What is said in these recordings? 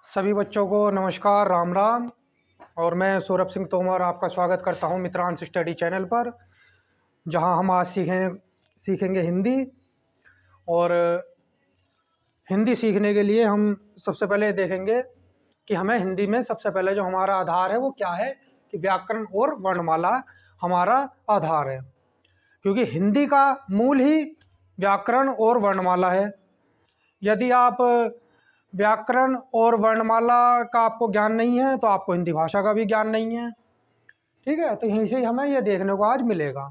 सभी बच्चों को नमस्कार, राम राम। और मैं सौरभ सिंह तोमर आपका स्वागत करता हूं मित्रांश स्टडी चैनल पर, जहां हम आज सीखेंगे हिंदी। और हिंदी सीखने के लिए हम सबसे पहले देखेंगे कि हमें हिंदी में सबसे पहले जो हमारा आधार है वो क्या है, कि व्याकरण और वर्णमाला हमारा आधार है। क्योंकि हिंदी का मूल ही व्याकरण और वर्णमाला है। यदि आप व्याकरण और वर्णमाला का आपको ज्ञान नहीं है तो आपको हिंदी भाषा का भी ज्ञान नहीं है। ठीक है, तो यहीं से हमें यह देखने को आज मिलेगा।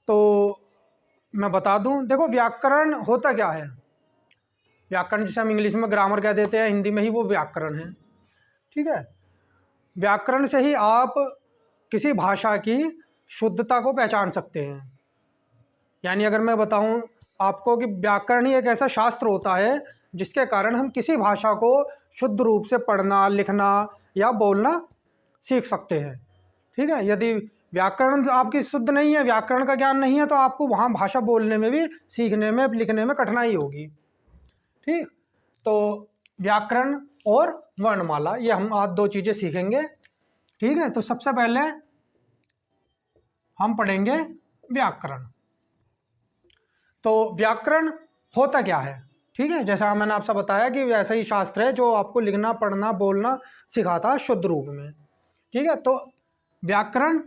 तो मैं बता दूं, देखो व्याकरण होता क्या है। व्याकरण जिसे हम इंग्लिश में ग्रामर कह देते हैं, हिंदी में ही वो व्याकरण है। ठीक है, व्याकरण से ही आप किसी भाषा की शुद्धता को पहचान सकते हैं। यानी अगर मैं बताऊं आपको कि व्याकरण ही एक ऐसा शास्त्र होता है जिसके कारण हम किसी भाषा को शुद्ध रूप से पढ़ना, लिखना या बोलना सीख सकते हैं। ठीक है, यदि व्याकरण आपकी शुद्ध नहीं है, व्याकरण का ज्ञान नहीं है, तो आपको वहाँ भाषा बोलने में भी, सीखने में, लिखने में कठिनाई होगी। ठीक, तो व्याकरण और वर्णमाला ये हम आज दो चीज़ें सीखेंगे। ठीक है, तो सबसे पहले हम पढ़ेंगे व्याकरण। तो व्याकरण होता क्या है। ठीक है, जैसा मैंने आपसे बताया कि वैसा ही शास्त्र है जो आपको लिखना, पढ़ना, बोलना सिखाता है शुद्ध रूप में। ठीक है, तो व्याकरण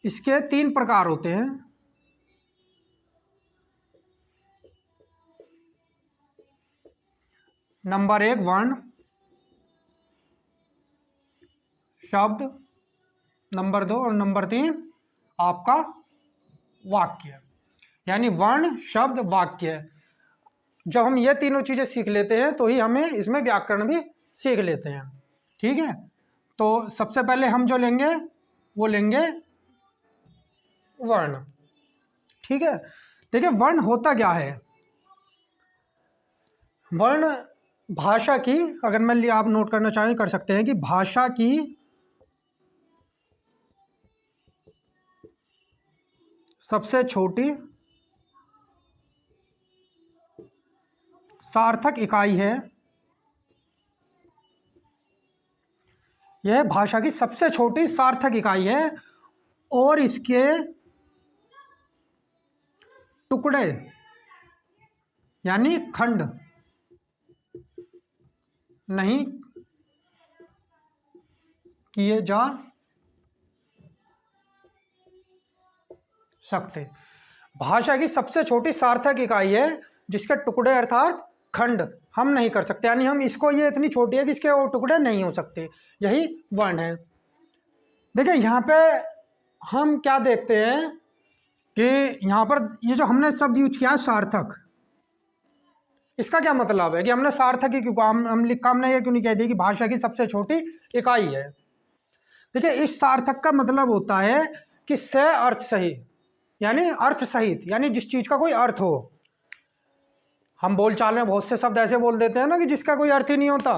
इसके 3 प्रकार होते हैं। नंबर 1 वर्ण शब्द, नंबर 2 और नंबर 3 आपका वाक्य। यानी वर्ण, शब्द, वाक्य। जब हम ये तीनों चीज़ें सीख लेते हैं तो ही हमें इसमें व्याकरण भी सीख लेते हैं। ठीक है, तो सबसे पहले हम जो लेंगे वो लेंगे वर्ण। ठीक है, देखिए वर्ण होता क्या है। वर्ण भाषा की, अगर मैं आप नोट करना चाहें कर सकते हैं, कि भाषा की सबसे छोटी सार्थक इकाई है। यह भाषा की सबसे छोटी सार्थक इकाई है और इसके टुकड़े यानी खंड नहीं किए जा सकते। भाषा की सबसे छोटी सार्थक इकाई है जिसके टुकड़े अर्थात खंड हम नहीं कर सकते। यानी हम इसको, ये इतनी छोटी है कि इसके और टुकड़े नहीं हो सकते। यही वर्ण है। देखिए यहाँ पे हम क्या देखते हैं कि यहाँ पर ये जो हमने शब्द यूज किया है सार्थक, इसका क्या मतलब है कि हमने सार्थक ही क्यों, हमने ये क्यों नहीं कह दिया कि भाषा की सबसे छोटी इकाई है। देखिए इस सार्थक का मतलब होता है कि स अर्थ सहित, यानी अर्थ सहित, यानी जिस चीज का कोई अर्थ हो। हम बोलचाल में बहुत से शब्द ऐसे बोल देते हैं ना कि जिसका कोई अर्थ ही नहीं होता।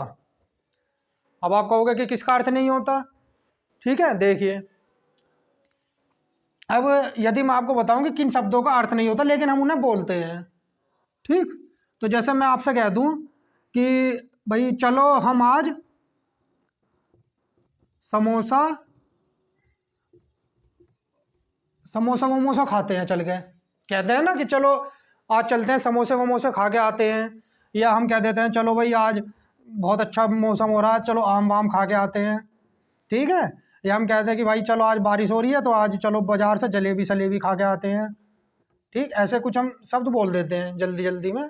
अब आप कहोगे कि किसका अर्थ नहीं होता। ठीक है, देखिए अब यदि मैं आपको बताऊं कि किन शब्दों का अर्थ नहीं होता लेकिन हम उन्हें बोलते हैं। ठीक, तो जैसे मैं आपसे कह दूं कि भाई चलो हम आज समोसा समोसा वमोसा खाते हैं, चल गए। कहते हैं ना कि चलो आज चलते हैं समोसे वमोसे खा के आते हैं। या हम कह देते हैं चलो भाई आज बहुत अच्छा मौसम हो रहा है, चलो आम वाम खा के आते हैं। ठीक है, या हम कहते हैं कि भाई चलो आज बारिश हो रही है तो आज चलो बाजार से जलेबी सलेबी खा के आते हैं। ठीक, ऐसे कुछ हम शब्द बोल देते हैं जल्दी जल्दी में।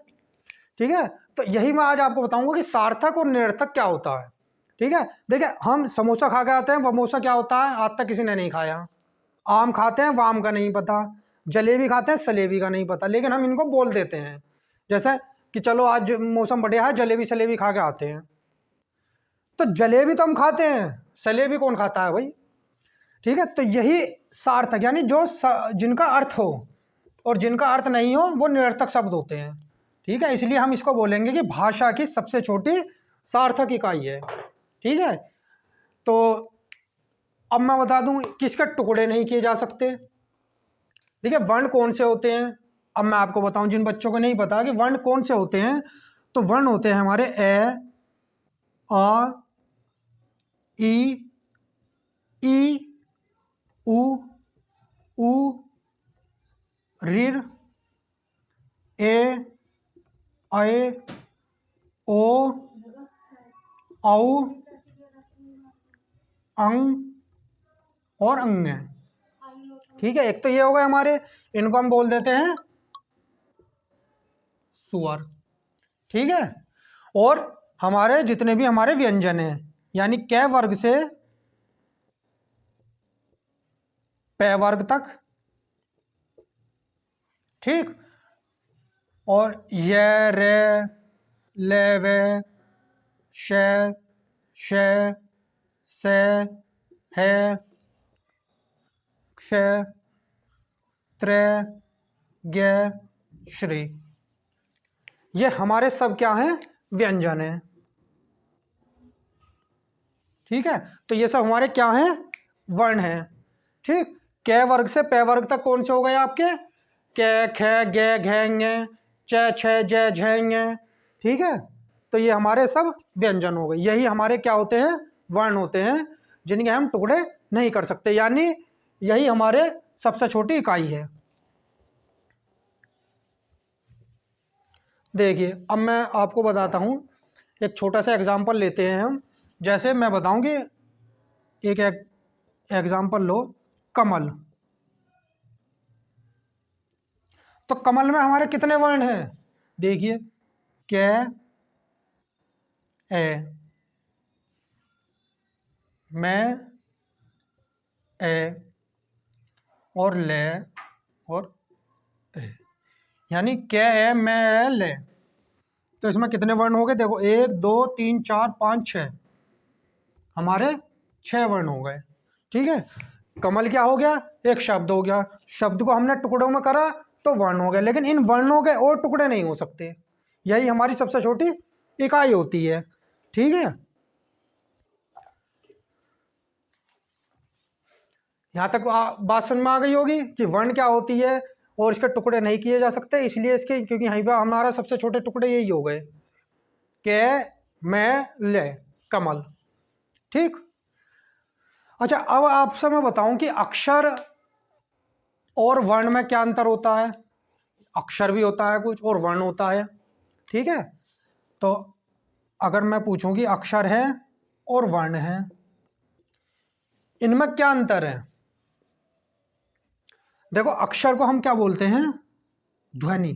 ठीक है, तो यही मैं आज आपको बताऊंगा कि सार्थक और निरर्थक क्या होता है। ठीक है, देखिए हम समोसा खा के आते हैं, वमोसा क्या होता है आज तक किसी ने नहीं खाया। आम खाते हैं, वाम का नहीं पता। जलेबी खाते हैं, सलेबी का नहीं पता, लेकिन हम इनको बोल देते हैं। जैसे कि चलो आज मौसम बढ़िया है, जलेबी सलेबी खा के आते हैं। तो जलेबी तो हम खाते हैं, सलेबी कौन खाता है भाई। ठीक है, तो यही सार्थक, यानी जो जिनका अर्थ हो और जिनका अर्थ नहीं हो वो निरर्थक शब्द होते हैं। ठीक है, इसलिए हम इसको बोलेंगे कि भाषा की सबसे छोटी सार्थक इकाई है। ठीक है, तो अब मैं बता दूं किसके टुकड़े नहीं किए जा सकते। देखिए वर्ण कौन से होते हैं, अब मैं आपको बताऊं जिन बच्चों को नहीं पता कि वर्ण कौन से होते हैं। तो वर्ण होते हैं हमारे ए, आ, ई, ई, उ, ऊ, ऋ, ए, ऐ, ओ, औ, अंग और अंग है। ठीक है, एक तो ये हो गए हमारे, इनको हम बोल देते हैं सुअर। ठीक है, और हमारे जितने भी हमारे व्यंजन हैं, यानी क वर्ग से प वर्ग तक, ठीक, और य, रे, ले, वे, श, श, से, है, क्ष, त्रे, ज्ञ, श्री, ये हमारे सब क्या हैं? व्यंजन हैं। ठीक है, तो ये सब हमारे क्या हैं? वर्ण हैं। ठीक, क वर्ग से प वर्ग तक कौन से हो गए आपके? क, ख, ग, घ, ङ, च, छ, ज, झ, ञ। ठीक है, तो ये हमारे सब व्यंजन हो गए। यही हमारे क्या होते हैं? वर्ण होते हैं, जिनके हम टुकड़े नहीं कर सकते, यानी यही हमारे सबसे छोटी इकाई है। देखिए, अब मैं आपको बताता हूँ, एक छोटा सा एग्जाम्पल लेते हैं हम। जैसे मैं बताऊंगी, एक एग्जाम्पल लो, कमल। तो कमल में हमारे कितने वर्ण हैं? देखिए, क, ए, मैं, ए, और ले, और ए, यानी क, ए, मैं, ए, ले। तो इसमें कितने वर्ण हो गए? देखो, 1 2 3 4 5 6, हमारे 6 वर्ण हो गए। ठीक है, कमल क्या हो गया? एक शब्द हो गया। शब्द को हमने टुकड़ों में करा तो वर्ण हो गए, लेकिन इन वर्णों के और टुकड़े नहीं हो सकते। यही हमारी सबसे छोटी इकाई होती है। ठीक है, यहाँ तक बात समझ में आ गई होगी कि वर्ण क्या होती है और इसके टुकड़े नहीं किए जा सकते, इसलिए इसके, क्योंकि यहीं पर हमारा सबसे छोटे टुकड़े यही हो गए, के, मैं, ले, कमल। ठीक, अच्छा, अब आपसे मैं बताऊं कि अक्षर और वर्ण में क्या अंतर होता है। अक्षर भी होता है कुछ और वर्ण होता है। ठीक है, तो अगर मैं पूछूं कि अक्षर है और वर्ण है, इनमें क्या अंतर है? देखो, अक्षर को हम क्या बोलते हैं? ध्वनि।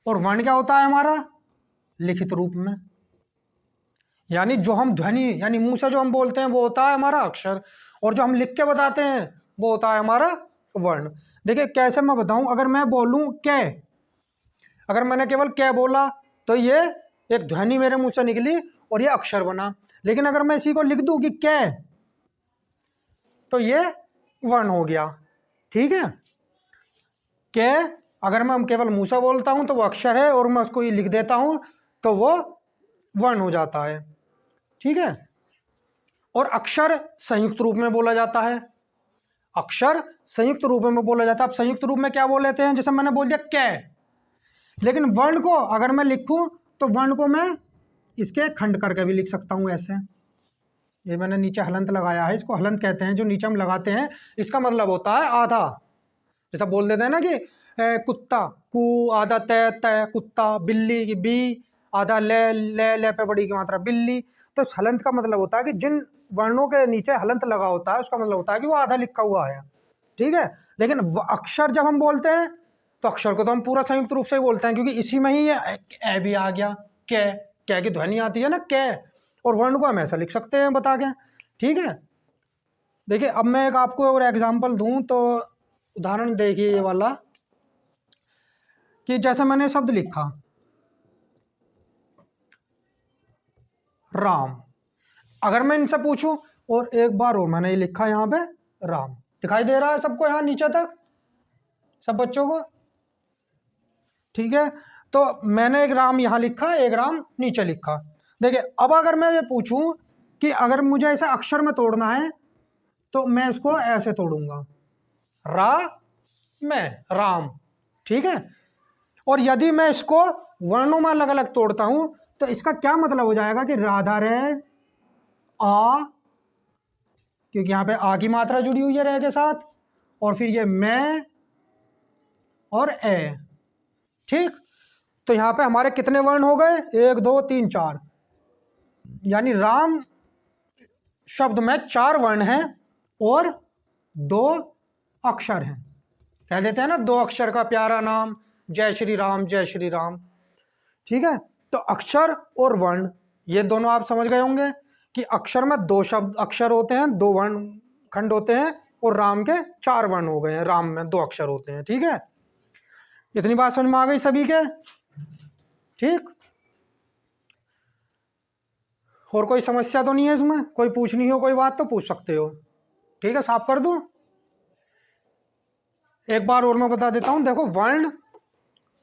और वर्ण क्या होता है हमारा? लिखित रूप में। यानी जो हम ध्वनि, यानी मुंह से जो हम बोलते हैं वो होता है हमारा अक्षर, और जो हम लिख के बताते हैं वो होता है हमारा वर्ण। देखिए, कैसे मैं बताऊं, अगर मैं बोलूं कै, अगर मैंने केवल कै बोला तो ये एक ध्वनि मेरे मुंह से निकली और ये अक्षर बना। लेकिन अगर मैं इसी को लिख दूं कि कै, तो ये वर्ण हो गया। ठीक है, कै अगर मैं केवल मुंह से बोलता हूं तो वो अक्षर है, और मैं उसको ये लिख देता हूं तो वो वर्ण हो जाता है। ठीक है, और अक्षर संयुक्त रूप में बोला जाता है। अक्षर संयुक्त रूप में बोला जाता है। अब संयुक्त रूप में क्या बोल लेते हैं? जैसे मैंने बोल दिया कै, लेकिन वर्ण को अगर मैं लिखूं तो वर्ण को मैं इसके खंड करके भी लिख सकता हूं ऐसे। ये मैंने नीचे हलंत लगाया है, इसको हलंत कहते हैं, जो नीचे हम लगाते हैं। इसका मतलब होता है आधा। जैसा बोल देते हैं ना कि कुत्ता, कु, आधा तय, तय कुत्ता, बिल्ली की बी, आधा ले, ले पे बड़ी की मात्रा बिल्ली। तो इस हलंत का मतलब होता है कि जिन वर्णों के नीचे हलंत लगा होता है उसका मतलब होता है कि वो आधा लिखा हुआ है। ठीक है, लेकिन अक्षर जब हम बोलते हैं तो अक्षर को तो हम पूरा संयुक्त रूप से ही बोलते हैं, क्योंकि इसी में ही ये ए भी आ गया, कै की ध्वनि आती है ना, कै, और वर्ण को हम ऐसा लिख सकते हैं बता के। ठीक है, देखिए, अब मैं एक आपको और एग्जाम्पल दूं, तो उदाहरण देखिए ये वाला, कि जैसे मैंने शब्द लिखा राम, अगर मैं इनसे पूछूं, और एक बार और मैंने ये लिखा यहाँ पे राम, दिखाई दे रहा है सबको यहाँ नीचे तक, सब बच्चों को? ठीक है, तो मैंने एक राम यहाँ लिखा, एक राम नीचे लिखा। देखिए, अब अगर मैं ये पूछूं कि अगर मुझे ऐसा अक्षर में तोड़ना है तो मैं इसको ऐसे तोड़ूंगा, रा, मैं, राम। ठीक है, और यदि मैं इसको वर्णों में अलग अलग तोड़ता हूं तो इसका क्या मतलब हो जाएगा कि राधा रे आ, क्योंकि यहाँ पे आ की मात्रा जुड़ी हुई है रे के साथ, और फिर ये मैं और ए। ठीक, तो यहाँ पे हमारे कितने वर्ण हो गए? 1 2 3 4, यानी राम शब्द में 4 वर्ण हैं और 2 अक्षर हैं। कह देते हैं ना, 2 अक्षर का प्यारा नाम, जय श्री राम जय श्री राम। ठीक है, तो अक्षर और वर्ण ये दोनों आप समझ गए होंगे कि अक्षर में 2 शब्द अक्षर होते हैं, 2 वर्ण खंड होते हैं, और राम के 4 वर्ण हो गए हैं, राम में 2 अक्षर होते हैं। ठीक है, इतनी बात समझ में आ गई सभी के? ठीक, और कोई समस्या तो नहीं है इसमें? कोई पूछनी हो कोई बात तो पूछ सकते हो। ठीक है, साफ कर दूं? एक बार और मैं बता देता हूं। देखो, वर्ण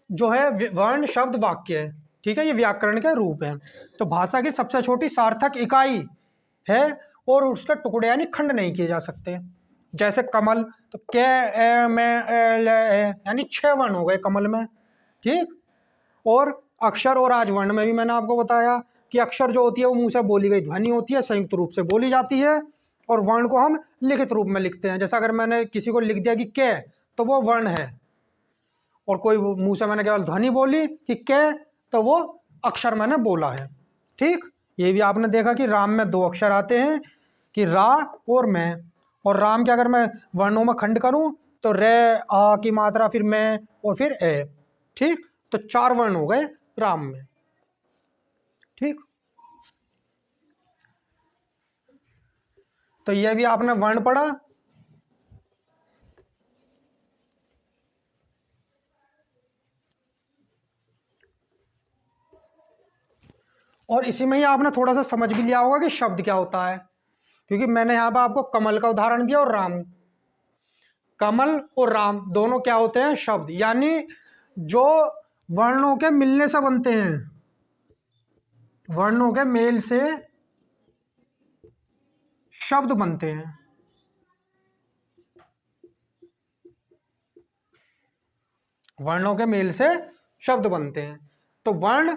जो है, वर्ण शब्द वाक्य है। ठीक है, ये व्याकरण के रूप है, तो भाषा की सबसे छोटी सार्थक इकाई है, और उसके टुकड़े यानी खंड नहीं किए जा सकते। जैसे कमल, तो के ए में ए, ल, ए, यानी 6 वर्ण हो गए कमल में। ठीक, और अक्षर और राजवर्ण में भी मैंने आपको बताया कि अक्षर जो होती है वो मुंह से बोली गई ध्वनि होती है, संयुक्त रूप से बोली जाती है, और वर्ण को हम लिखित रूप में लिखते हैं। जैसा अगर मैंने किसी को लिख दिया कि के, तो वो वर्ण है, और कोई मुंह से मैंने केवल ध्वनि बोली कि के, तो वो अक्षर मैंने बोला है। ठीक, ये भी आपने देखा कि राम में 2 अक्षर आते हैं कि रा और मैं, और राम के अगर मैं वर्णों में खंड करूं तो रे, आ की मात्रा, फिर मैं, और फिर ए। ठीक, तो 4 वर्ण हो गए राम में। ठीक, तो ये भी आपने वर्ण पढ़ा। और इसी में ही आपने थोड़ा सा समझ भी लिया होगा कि शब्द क्या होता है, क्योंकि मैंने यहाँ पे आपको कमल का उदाहरण दिया और राम। कमल और राम दोनों क्या होते हैं? शब्द, यानी जो वर्णों के मिलने से बनते हैं, वर्णों के मेल से शब्द बनते हैं। वर्णों के मेल से शब्द बनते हैं, तो वर्ण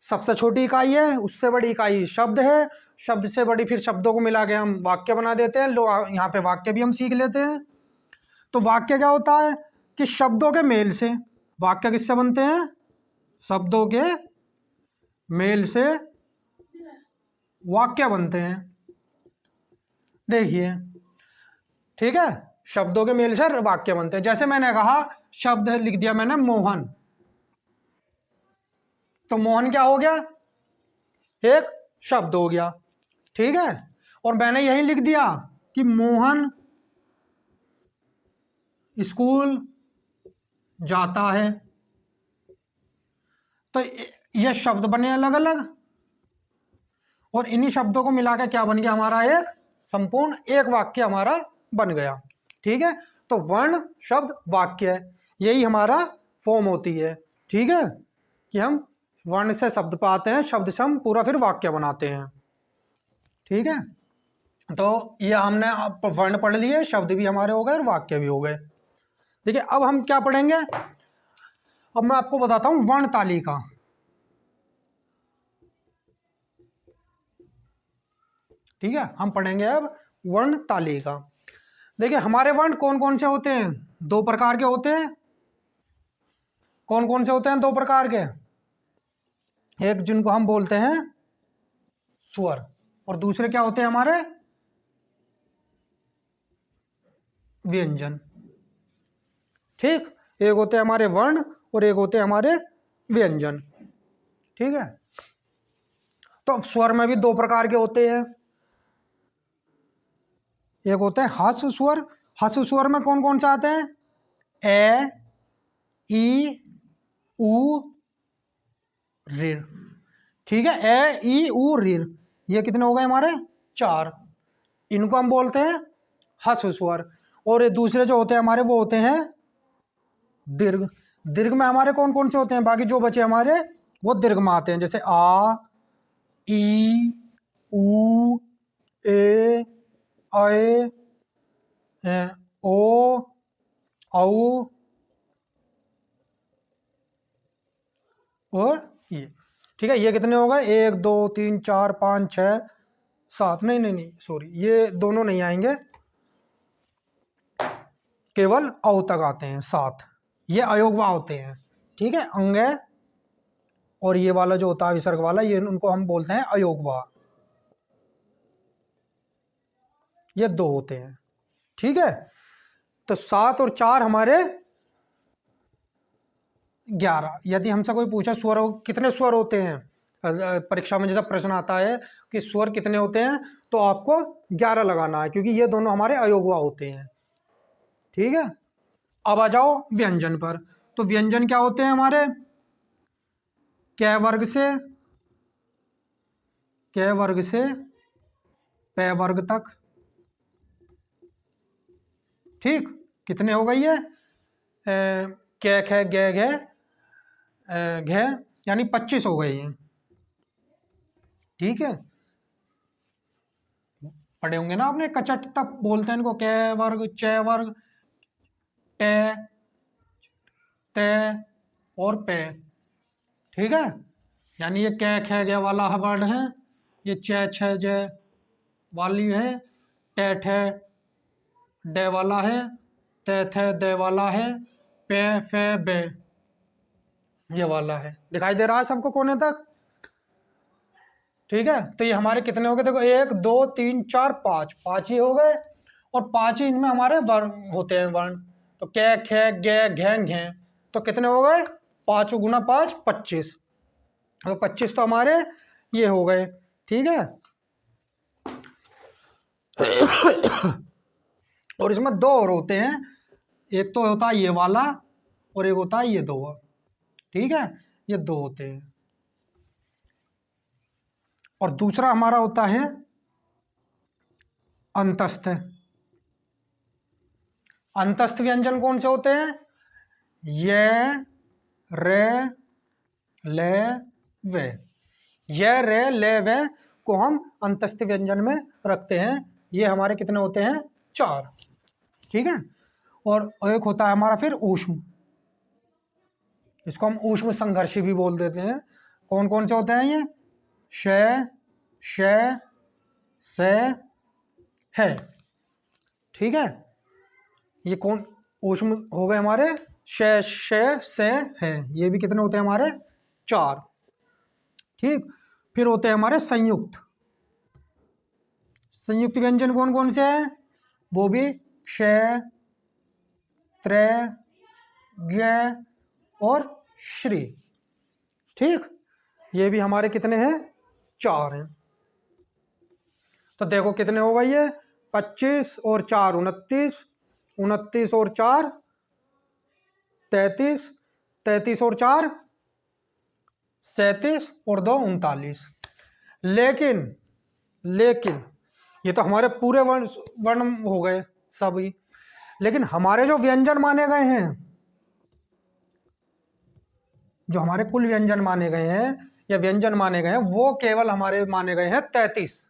सबसे छोटी इकाई है, उससे बड़ी इकाई शब्द है, शब्द से बड़ी फिर शब्दों को मिला के हम वाक्य बना देते हैं। लो, यहाँ पे वाक्य भी हम सीख लेते हैं। तो वाक्य क्या होता है कि शब्दों के मेल से, वाक्य किससे बनते हैं? शब्दों के मेल से वाक्य बनते हैं। देखिए, ठीक है, शब्दों के मेल से वाक्य बनते हैं। जैसे मैंने कहा, शब्द लिख दिया मैंने मोहन, तो मोहन क्या हो गया? एक शब्द हो गया। ठीक है, और मैंने यही लिख दिया कि मोहन स्कूल जाता है, तो ये शब्द बने अलग अलग, और इन्हीं शब्दों को मिलाकर क्या बन गया? हमारा एक संपूर्ण एक वाक्य हमारा बन गया। ठीक है, तो वर्ण शब्द वाक्य, यही हमारा फॉर्म होती है। ठीक है, कि हम वर्ण से शब्द पाते हैं, शब्द से हम पूरा फिर वाक्य बनाते हैं। ठीक है, तो ये हमने वर्ण पढ़ लिए, शब्द भी हमारे हो गए और वाक्य भी हो गए। देखिए, अब हम क्या पढ़ेंगे? अब मैं आपको बताता हूं वर्ण तालिका। ठीक है, हम पढ़ेंगे अब वर्ण तालिका। देखिए, हमारे वर्ण कौन कौन से होते हैं? 2 प्रकार के होते हैं। कौन कौन से होते हैं? 2 प्रकार के। एक जिनको हम बोलते हैं स्वर, और दूसरे क्या होते हैं हमारे? व्यंजन। ठीक, एक होते हैं हमारे वर्ण और एक होते हैं हमारे व्यंजन। ठीक है, तो स्वर में भी 2 प्रकार के होते हैं। एक होते हैं ह्रस्व स्वर। ह्रस्व स्वर में कौन कौन से आते हैं? ए, ई, उ, ऋ। ठीक है, ए, ई, उ, ऋ, ये कितने हो गए हमारे? 4। इनको हम बोलते हैं ह्रस्व स्वर। और ये दूसरे जो होते हैं हमारे, वो होते हैं दीर्घ। दीर्घ में हमारे कौन कौन से होते हैं? बाकी जो बचे हमारे वो दीर्घ में आते हैं, जैसे आ, ई, उ, ए, अए, ओ, औ, और ये। ठीक है, ये कितने हो गए? 1 2 3 4 5 6 7, नहीं नहीं नहीं सॉरी, ये दोनों नहीं आएंगे, केवल औ तक आते हैं 7, ये अयोगवा होते हैं। ठीक है, अंग और ये वाला जो होता है विसर्ग वाला, ये उनको हम बोलते हैं अयोगवा, ये 2 होते हैं। ठीक है, तो 7 और 4 हमारे 11। यदि हमसे कोई पूछे स्वर कितने स्वर होते हैं, परीक्षा में जैसा प्रश्न आता है कि स्वर कितने होते हैं, तो आपको 11 लगाना है, क्योंकि ये दोनों हमारे अयोगवा होते हैं। ठीक है, अब आ जाओ व्यंजन पर। तो व्यंजन क्या होते हैं हमारे? क वर्ग से प वर्ग तक। ठीक, कितने हो गई है? क ख ग घ यानी 25 हो गई हैं। ठीक है, पढ़े होंगे ना आपने, कचट तक बोलते हैं इनको, क वर्ग च वर्ग ट त और पे। ठीक है, यानी ये क ख ग वाला वर्ड है, ये च छ ज वाली है, ट ठ ड वाला है, त थ द वाला है, पे फ बे ये वाला है। दिखाई दे रहा है सबको कोने तक? ठीक है, तो ये हमारे कितने हो गए? देखो 1 2 3 4 5, 5 ही हो गए, और 5 ही इनमें हमारे वर्ण होते हैं, वर्ण। तो क ख ग घ घ, तो कितने हो गए? 5 गुना 5 25, तो 25 तो हमारे ये हो गए। ठीक है, और इसमें 2 और होते हैं, एक तो होता है ये वाला और एक होता है ये 2। ठीक है, ये 2 होते हैं, और दूसरा हमारा होता है अंतस्थ। अंतस्थ व्यंजन कौन से होते हैं? ये रे ले वे, ये रे ले वे को हम अंतस्थ व्यंजन में रखते हैं। ये हमारे कितने होते हैं? 4। ठीक है, और एक होता है हमारा फिर ऊष्म, इसको हम ऊष्म संघर्षी भी बोल देते हैं। कौन कौन से होते हैं ये? श से है। ठीक है, ये कौन ऊष्म हो गए हमारे? श से है, ये भी कितने होते हैं हमारे? 4। ठीक, फिर होते हैं हमारे संयुक्त। संयुक्त व्यंजन कौन कौन से हैं? वो भी श त्रे ज्ञ और श्री। ठीक, ये भी हमारे कितने हैं? 4 हैं। तो देखो कितने हो गई है? 25 और 4 29, 29 और 4 33, 33 और 4 37 और 2 39। लेकिन ये तो हमारे पूरे वर्ण हो गए सभी, लेकिन हमारे जो व्यंजन माने गए हैं, जो हमारे कुल व्यंजन माने गए हैं या व्यंजन माने गए हैं, वो केवल हमारे माने गए हैं 33।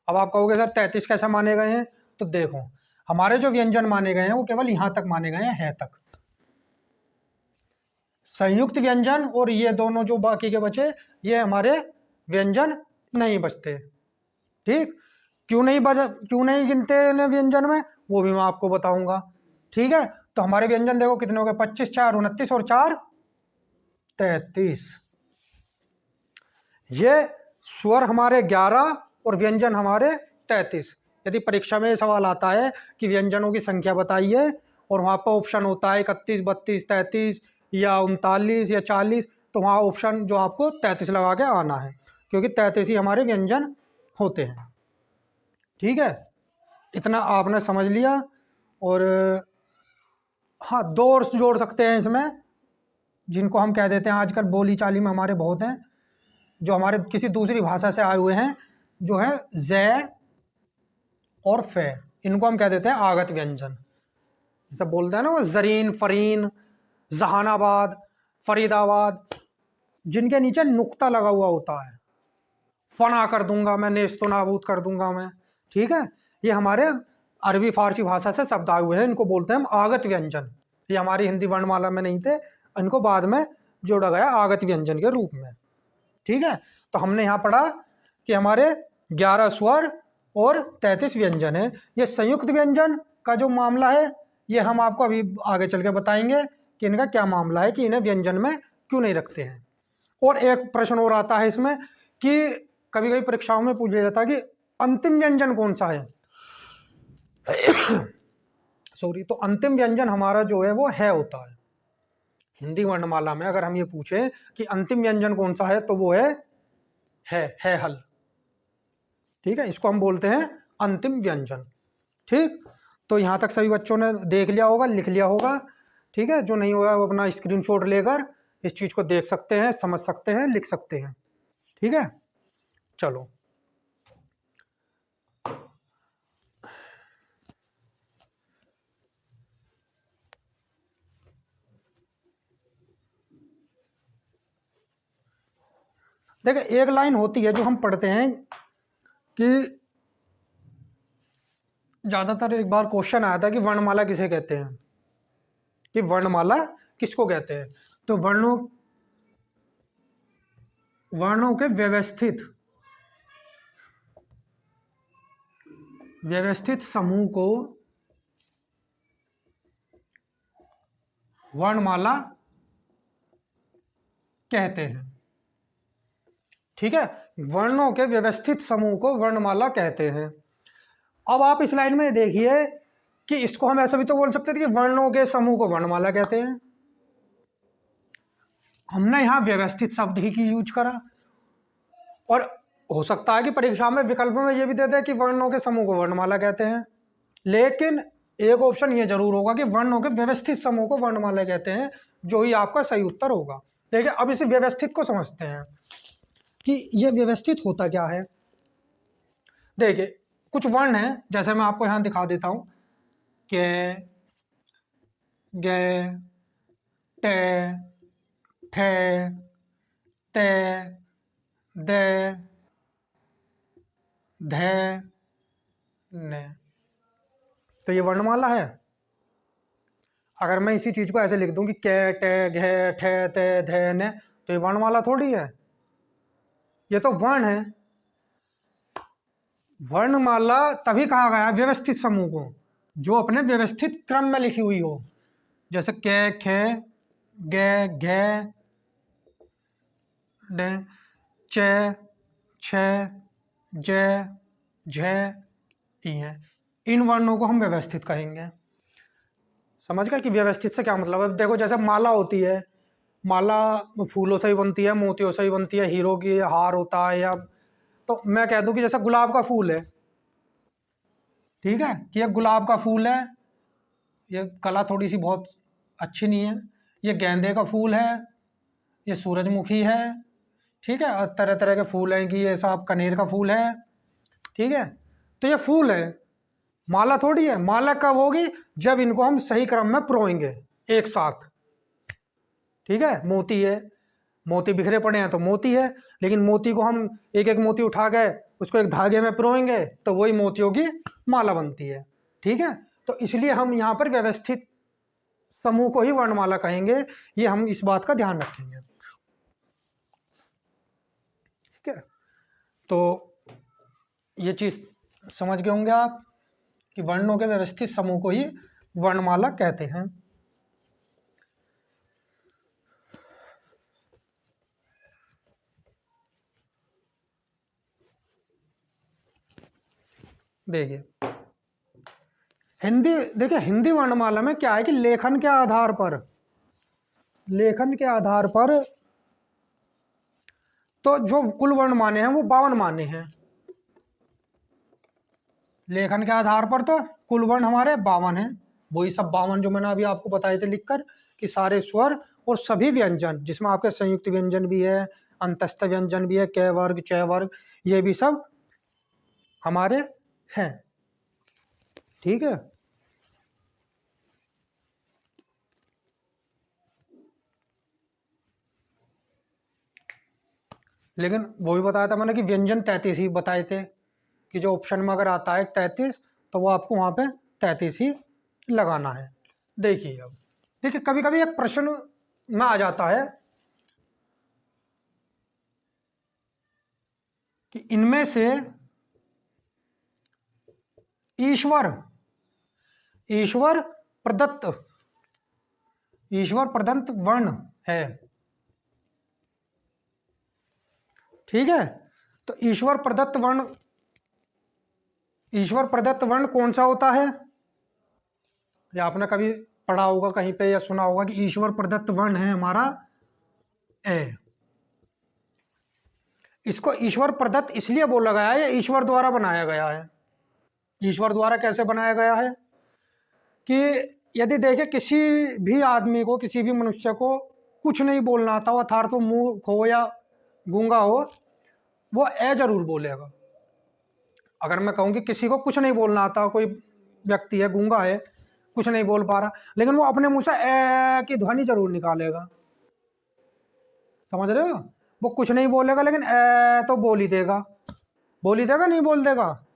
अब आप कहोगे सर 33 कैसे माने गए हैं? तो देखो, हमारे जो व्यंजन माने गए हैं वो केवल यहां तक माने गए हैं, है तक। संयुक्त व्यंजन और ये दोनों जो बाकी के बचे, ये हमारे व्यंजन नहीं बचते। ठीक, क्यों नहीं गिनते इन्हें व्यंजन में, वो भी मैं आपको बताऊंगा। ठीक है, तो हमारे व्यंजन देखो कितने हो गए? 25 4 29 और 4 33। ये स्वर हमारे 11 और व्यंजन हमारे 33। यदि परीक्षा में सवाल आता है कि व्यंजनों की संख्या बताइए, और वहाँ पर ऑप्शन होता है 31 32 33 या 39 या 40, तो वहाँ ऑप्शन जो आपको 33 लगा के आना है, क्योंकि 33 ही हमारे व्यंजन होते हैं। ठीक है, इतना आपने समझ लिया। और हाँ, 2 और जोड़ सकते हैं इसमें, जिनको हम कह देते हैं आजकल बोली चाली में हमारे बहुत हैं, जो हमारे किसी दूसरी भाषा से आए हुए हैं, जो है ज़ और फे, इनको हम कह देते हैं आगत व्यंजन। जैसे बोलते हैं ना वो जरीन, फरीन, जहानाबाद, फरीदाबाद, जिनके नीचे नुक्ता लगा हुआ होता है, फना कर दूंगा मैं, नेस्तो नाबूद कर दूंगा मैं। ठीक है, ये हमारे अरबी फारसी भाषा से शब्द आए हुए हैं, इनको बोलते हैं हम आगत व्यंजन। ये हमारी हिंदी वर्णमाला में नहीं थे, इनको बाद में जोड़ा गया आगत व्यंजन के रूप में। ठीक है, तो हमने यहाँ पढ़ा कि हमारे 11 स्वर और 33 व्यंजन है। ये संयुक्त व्यंजन का जो मामला है ये हम आपको अभी आगे चल के बताएंगे कि इनका क्या मामला है, कि इन्हें व्यंजन में क्यों नहीं रखते हैं। और एक प्रश्न और आता है इसमें कि कभी कभी परीक्षाओं में पूछा जाता है कि अंतिम व्यंजन कौन सा है। सॉरी, तो अंतिम व्यंजन हमारा जो है वो है होता है। हिंदी वर्णमाला में अगर हम ये पूछें कि अंतिम व्यंजन कौन सा है तो वो है हल। ठीक है, इसको हम बोलते हैं अंतिम व्यंजन। ठीक, तो यहाँ तक सभी बच्चों ने देख लिया होगा, लिख लिया होगा। ठीक है, जो नहीं हुआ वो अपना स्क्रीनशॉट लेकर इस चीज़ को देख सकते हैं, समझ सकते हैं, लिख सकते हैं। ठीक है, चलो देखिए, एक लाइन होती है जो हम पढ़ते हैं कि ज़्यादातर एक बार क्वेश्चन आया था कि वर्णमाला किसे कहते हैं, कि वर्णमाला किसको कहते हैं। तो वर्णों के व्यवस्थित समूह को वर्णमाला कहते हैं। ठीक है, वर्णों के व्यवस्थित समूह को वर्णमाला कहते हैं। अब आप इस लाइन में देखिए कि इसको हम ऐसा भी तो बोल सकते थे कि वर्णों के समूह को वर्णमाला कहते हैं। हमने यहां व्यवस्थित शब्द ही की यूज करा, और हो सकता है कि परीक्षा में विकल्प में ये भी दे दे कि वर्णों के समूह को वर्णमाला कहते हैं, लेकिन एक ऑप्शन ये जरूर होगा कि वर्णों के व्यवस्थित समूह को वर्णमाला कहते हैं, जो ही आपका सही उत्तर होगा। देखिए, अब इस व्यवस्थित को समझते हैं कि ये व्यवस्थित होता क्या है। देखिए, कुछ वर्ण हैं, जैसे मैं आपको यहां दिखा देता हूं, के, गे, टे, ठे, ते, दे, धे, ने। तो ये वर्णमाला है। अगर मैं इसी चीज को ऐसे लिख दूं कि के, टे, घे, ठे, ते, धे, ने, तो ये वर्णमाला थोड़ी है, ये तो वर्ण है। वर्णमाला तभी कहा गया व्यवस्थित समूह को जो अपने व्यवस्थित क्रम में लिखी हुई हो, जैसे के, खे, गे, घे, डे, चे, छे, जे, झे, ई। इन वर्णों को हम व्यवस्थित कहेंगे। समझ गए कि व्यवस्थित से क्या मतलब है। देखो, जैसे माला होती है, माला फूलों से ही बनती है, मोतियों से ही बनती है, हीरो की हार होता है, या तो मैं कह दूं कि जैसे गुलाब का फूल है, ठीक है, कि ये गुलाब का फूल है, ये कला थोड़ी सी बहुत अच्छी नहीं है, ये गेंदे का फूल है, ये सूरजमुखी है, ठीक है, और तरह तरह के फूल हैं कि ये सब कनेर का फूल है। ठीक है, तो ये फूल है, माला थोड़ी है। माला कब होगी, जब इनको हम सही क्रम में पिरोएंगे एक साथ। ठीक है, मोती है, मोती बिखरे पड़े हैं तो मोती है, लेकिन मोती को हम एक एक मोती उठा के उसको एक धागे में पिरोएंगे तो वही मोतियों की माला बनती है। ठीक है, तो इसलिए हम यहाँ पर व्यवस्थित समूह को ही वर्णमाला कहेंगे, ये हम इस बात का ध्यान रखेंगे। ठीक है, तो ये चीज समझ गए होंगे आप कि वर्णों के व्यवस्थित समूह को ही वर्णमाला कहते हैं। देखिए, हिंदी वर्णमाला में क्या है कि लेखन के आधार पर तो जो कुल वर्ण माने हैं वो 52 माने हैं। लेखन के आधार पर तो कुल वर्ण हमारे 52 हैं, वही सब 52 जो मैंने अभी आपको बताए थे लिखकर, कि सारे स्वर और सभी व्यंजन, जिसमें आपके संयुक्त व्यंजन भी है, अंतस्थ व्यंजन भी है, क वर्ग, च वर्ग, ये भी सब हमारे हैं। ठीक है, लेकिन वो भी बताया था मैंने कि व्यंजन 33 ही बताए थे, कि जो ऑप्शन में अगर आता है 33 तो वो आपको वहाँ पे 33 ही लगाना है। देखिए, अब देखिए, कभी कभी एक प्रश्न में आ जाता है कि इनमें से ईश्वर ईश्वर प्रदत्त वर्ण है। ठीक है, तो ईश्वर प्रदत्त वर्ण कौन सा होता है? या आपने कभी पढ़ा होगा कहीं पे या सुना होगा कि ईश्वर प्रदत्त वर्ण है हमारा ए। इसको ईश्वर प्रदत्त इसलिए बोला गया है, ईश्वर द्वारा बनाया गया है। ईश्वर द्वारा कैसे बनाया गया है कि यदि देखे किसी भी आदमी को, किसी भी मनुष्य को कुछ नहीं बोलना आता हो, अर्थात वो मूर्ख हो या गूंगा हो, वो ए जरूर बोलेगा। अगर मैं कहूँ कि किसी को कुछ नहीं बोलना आता, कोई व्यक्ति है गूंगा है, कुछ नहीं बोल पा रहा, लेकिन वो अपने मुंह से ए की ध्वनि जरूर निकालेगा। समझ रहे हो? वो कुछ नहीं बोलेगा लेकिन ए तो बोल ही देगा। नहीं बोल देगा?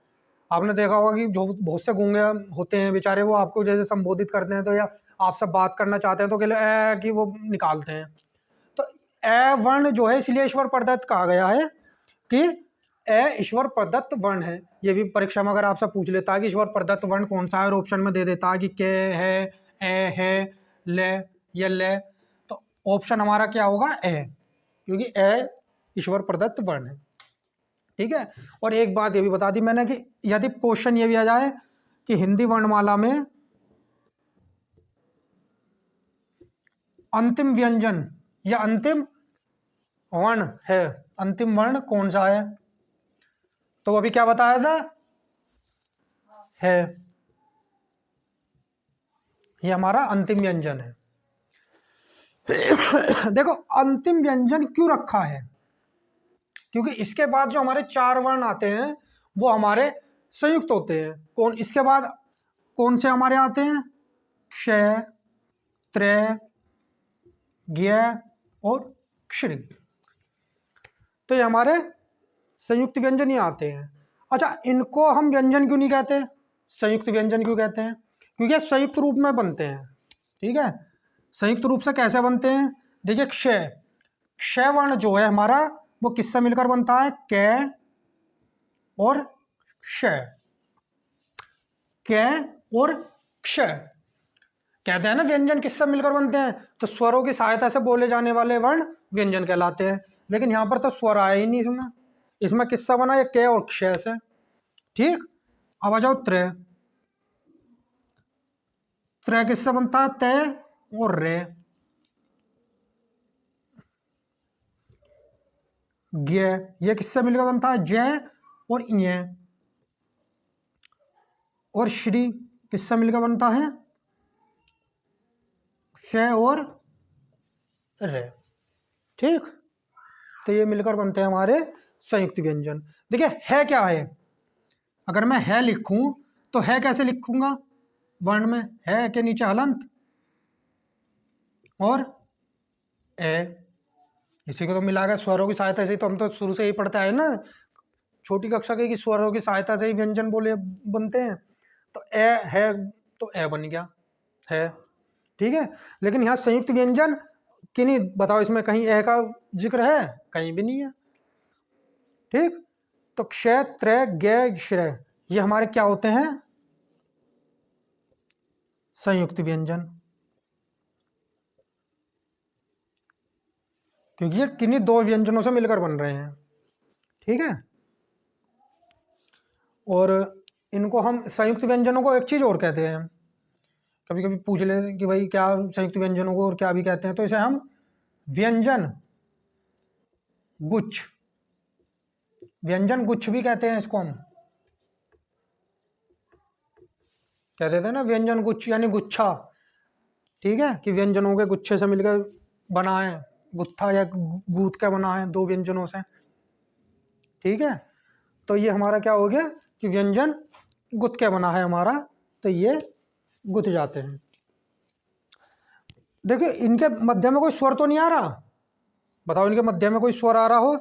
आपने देखा होगा कि जो बहुत से गूंगे होते हैं बेचारे, वो आपको जैसे संबोधित करते हैं तो या आपसे बात करना चाहते हैं तो के लिए ए की वो निकालते हैं। तो ए वर्ण जो है इसलिए ईश्वर प्रदत्त कहा गया है कि ए ईश्वर प्रदत्त वर्ण है। ये भी परीक्षा में अगर आपसे पूछ लेता है कि ईश्वर प्रदत्त वर्ण कौन सा है और ऑप्शन में दे देता है कि के है, ए है, ले या ले, तो ऑप्शन हमारा क्या होगा? ए, क्योंकि ए ईश्वर प्रदत्त वर्ण है। ठीक है, और एक बात ये भी बता दी मैंने कि यदि क्वेश्चन ये भी आ जाए कि हिंदी वर्णमाला में अंतिम व्यंजन या अंतिम वर्ण है, अंतिम वर्ण कौन सा है, तो अभी क्या बताया था? है, ये हमारा अंतिम व्यंजन है। देखो अंतिम व्यंजन क्यों रखा है? क्योंकि इसके बाद जो हमारे 4 वर्ण आते हैं वो हमारे संयुक्त होते हैं। कौन? इसके बाद कौन से हमारे आते हैं? क्ष, त्रय, ज्ञ और श्री। तो ये हमारे संयुक्त व्यंजन ही आते हैं। अच्छा, इनको हम व्यंजन क्यों नहीं कहते, संयुक्त व्यंजन क्यों कहते हैं? क्योंकि ये संयुक्त रूप में बनते हैं। ठीक है, संयुक्त रूप से कैसे बनते हैं? देखिए क्ष वर्ण जो है हमारा वो किससे मिलकर बनता है? क और क्ष, क और क्ष। कहते हैं ना व्यंजन किससे मिलकर बनते हैं, तो स्वरों की सहायता से बोले जाने वाले वर्ण व्यंजन कहलाते हैं। लेकिन यहां पर तो स्वर आया ही नहीं इसमें किससा बना? ये क और क्ष से। ठीक, अब आ जाओ त्रय। त्रय किससे बनता है? तय और रे। ज्ञ, ये किससे मिलकर बनता है? जय और य। और श्री किससे मिलकर बनता है? श और रे। ठीक, तो ये मिलकर बनते हैं हमारे संयुक्त व्यंजन। देखिए है क्या है, अगर मैं है लिखूं तो है कैसे लिखूंगा? वर्ण में है के नीचे हलंत और ए, इसी को तो मिलाकर स्वरों की सहायता से, तो हम तो शुरू से ही पढ़ते आए ना छोटी कक्षा के कि स्वरों की सहायता से ही व्यंजन बोले बनते हैं। तो ए है तो ए बन गया है। ठीक है, लेकिन यहाँ संयुक्त व्यंजन कि नहीं बताओ, इसमें कहीं ए का जिक्र है? कहीं भी नहीं है। ठीक, तो क्ष, त्रय, ज्ञ, श्रय ये हमारे क्या होते हैं? संयुक्त व्यंजन। क्योंकि ये किन्हीं 2 व्यंजनों से मिलकर बन रहे हैं। ठीक है, और इनको हम संयुक्त व्यंजनों को एक चीज और कहते हैं, कभी कभी पूछ लेते हैं कि भाई क्या संयुक्त व्यंजनों को और क्या भी कहते हैं, तो इसे हम व्यंजन गुच्छ भी कहते हैं। इसको हम कह देते हैं ना व्यंजन गुच्छ यानी गुच्छा। ठीक है, कि व्यंजनों के गुच्छे से मिलकर बना है, गुत्था या गूंथ के बना है 2 व्यंजनों से। ठीक है, तो ये हमारा क्या हो गया कि व्यंजन गुथ के बना है हमारा, तो ये गुथ जाते हैं। देखिए इनके मध्य में कोई स्वर तो नहीं आ रहा, बताओ इनके मध्य में कोई स्वर आ रहा हो?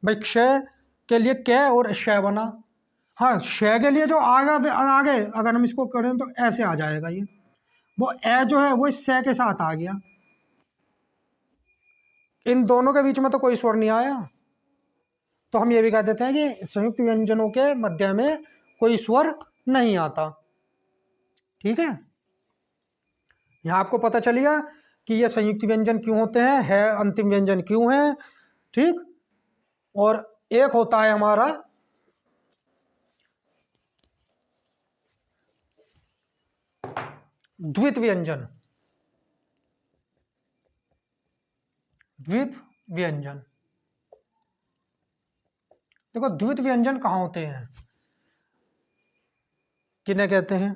भाई क्ष के लिए क और श बना। हाँ, श के लिए जो आगे अगर हम इसको करें तो ऐसे आ जाएगा, ये वो ए जो है वो इस स के साथ आ गया। इन दोनों के बीच में तो कोई स्वर नहीं आया, तो हम ये भी कह देते हैं कि संयुक्त व्यंजनों के मध्य में कोई स्वर नहीं आता। ठीक है, यहाँ आपको पता चलेगा कि ये संयुक्त व्यंजन क्यों होते हैं, है अंतिम व्यंजन क्यों है। ठीक, और एक होता है हमारा द्वित व्यंजन। द्वित व्यंजन, देखो द्वित व्यंजन कहाँ होते हैं, किन्हें कहते हैं?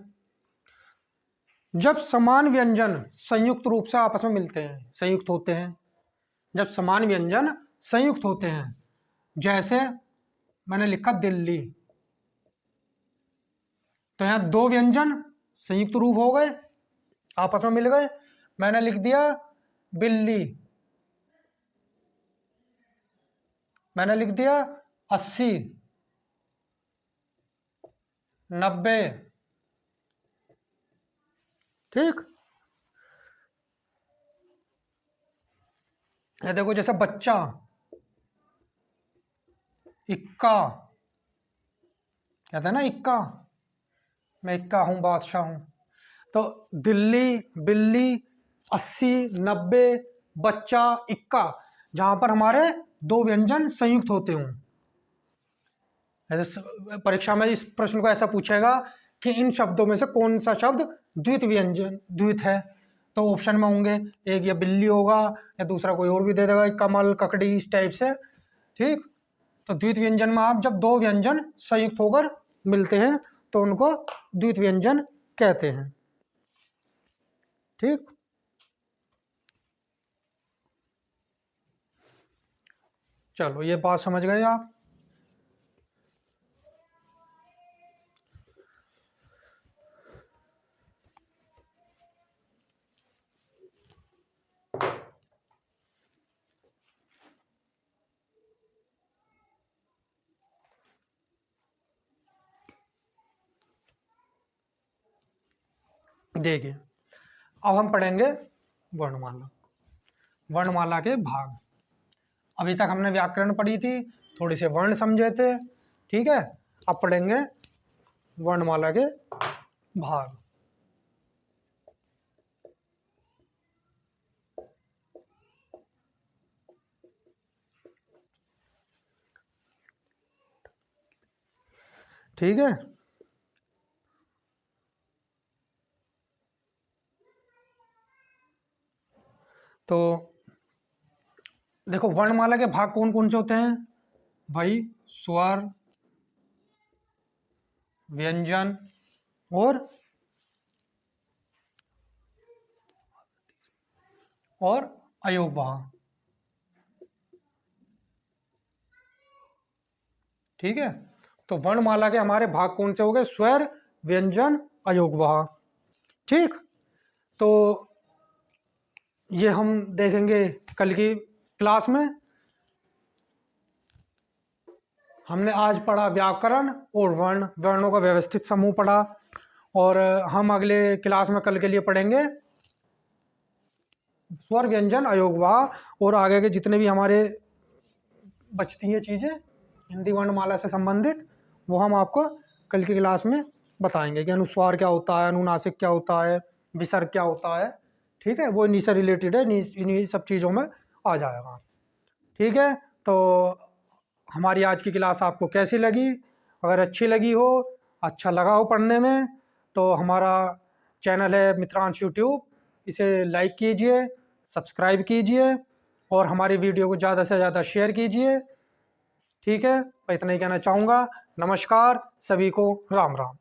जब समान व्यंजन संयुक्त रूप से आपस में मिलते हैं, संयुक्त होते हैं। जब समान व्यंजन संयुक्त होते हैं, जैसे मैंने लिखा दिल्ली, तो यहाँ दो व्यंजन संयुक्त रूप हो गए, आपस में मिल गए। मैंने लिख दिया बिल्ली, मैंने लिख दिया 80, 90। ठीक, ये देखो जैसे बच्चा, इक्का, कहते हैं ना इक्का, मैं इक्का हूं, बादशाह हूं। तो दिल्ली, बिल्ली, 80, 90, बच्चा, इक्का, जहां पर हमारे दो व्यंजन संयुक्त होते हों। ऐसे परीक्षा में इस प्रश्न को ऐसा पूछेगा कि इन शब्दों में से कौन सा शब्द द्वित व्यंजन द्वित है, तो ऑप्शन में होंगे, एक या बिल्ली होगा या दूसरा कोई और भी दे देगा, कमल, ककड़ी, इस टाइप से। ठीक, तो द्वित व्यंजन में आप जब दो व्यंजन संयुक्त होकर मिलते हैं तो उनको द्वित व्यंजन कहते हैं। ठीक, चलो ये बात समझ गए आप। देखिए, अब हम पढ़ेंगे वर्णमाला, वर्णमाला के भाग। अभी तक हमने व्याकरण पढ़ी थी, थोड़े से वर्ण समझे थे। ठीक है, अब पढ़ेंगे वर्णमाला के भाग। ठीक है, तो देखो वर्णमाला के भाग कौन कौन से होते हैं भाई? स्वर, व्यंजन और अयोगवाह। ठीक है, तो वर्णमाला के हमारे भाग कौन से हो गए? स्वर, व्यंजन, अयोगवाह। ठीक, तो ये हम देखेंगे कल की क्लास में। हमने आज पढ़ा व्याकरण और वर्ण, वर्णों का व्यवस्थित समूह पढ़ा, और हम अगले क्लास में कल के लिए पढ़ेंगे स्वर, व्यंजन, अयोगवाह, और आगे के जितने भी हमारे बचती हैं चीज़ें हिंदी वर्णमाला से संबंधित, वो हम आपको कल की क्लास में बताएंगे कि अनुस्वार क्या होता है, अनुनासिक क्या होता है, विसर्ग क्या होता है। ठीक है, वो इन्हीं से रिलेटेड है, इन्हीं सब चीज़ों में आ जाएगा। ठीक है, तो हमारी आज की क्लास आपको कैसी लगी? अगर अच्छी लगी हो, अच्छा लगा हो पढ़ने में, तो हमारा चैनल है मित्रांश यूट्यूब, इसे लाइक कीजिए, सब्सक्राइब कीजिए और हमारी वीडियो को ज़्यादा से ज़्यादा शेयर कीजिए। ठीक है, मैं इतना ही कहना चाहूँगा। नमस्कार, सभी को राम राम।